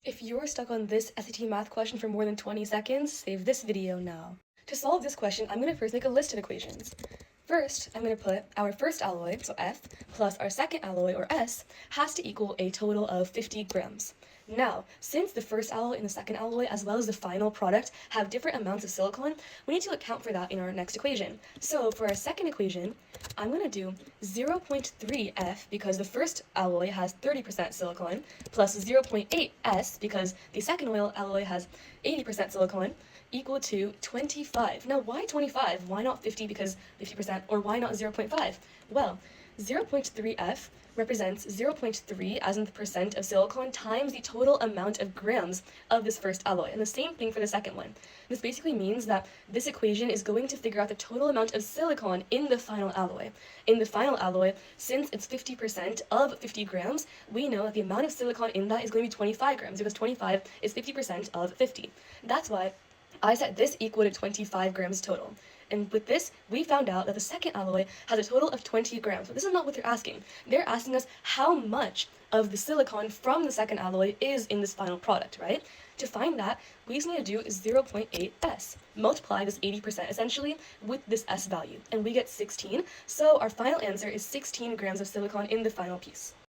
If you're stuck on this SAT math question for more than 20 seconds, save this video now. To solve this question, I'm going to first make a list of equations. First, I'm going to put our first alloy, so F, plus our second alloy, or S, has to equal a total of 50 grams. Now, since the first alloy and the second alloy, as well as the final product, have different amounts of silicon, we need to account for that in our next equation. So for our second equation, I'm going to do 0.3 F because the first alloy has 30% silicon, plus 0.8 S because the second alloy has 80% silicon, equal to 25. Now, why 25? Why not 50 because 50%, or why not 0.5? Well, 0.3F represents 0.3 as in the percent of silicon times the total amount of grams of this first alloy. And the same thing for the second one. This basically means that this equation is going to figure out the total amount of silicon in the final alloy. In the final alloy, since it's 50% of 50 grams, we know that the amount of silicon in that is going to be 25 grams because 25 is 50% of 50. That's why I set this equal to 25 grams total. And with this, we found out that the second alloy has a total of 20 grams. But this is not what they're asking. They're asking us how much of the silicon from the second alloy is in this final product, right? To find that, we just need to do 0.8 S. Multiply this 80% essentially with this S value, and we get 16. So our final answer is 16 grams of silicon in the final piece.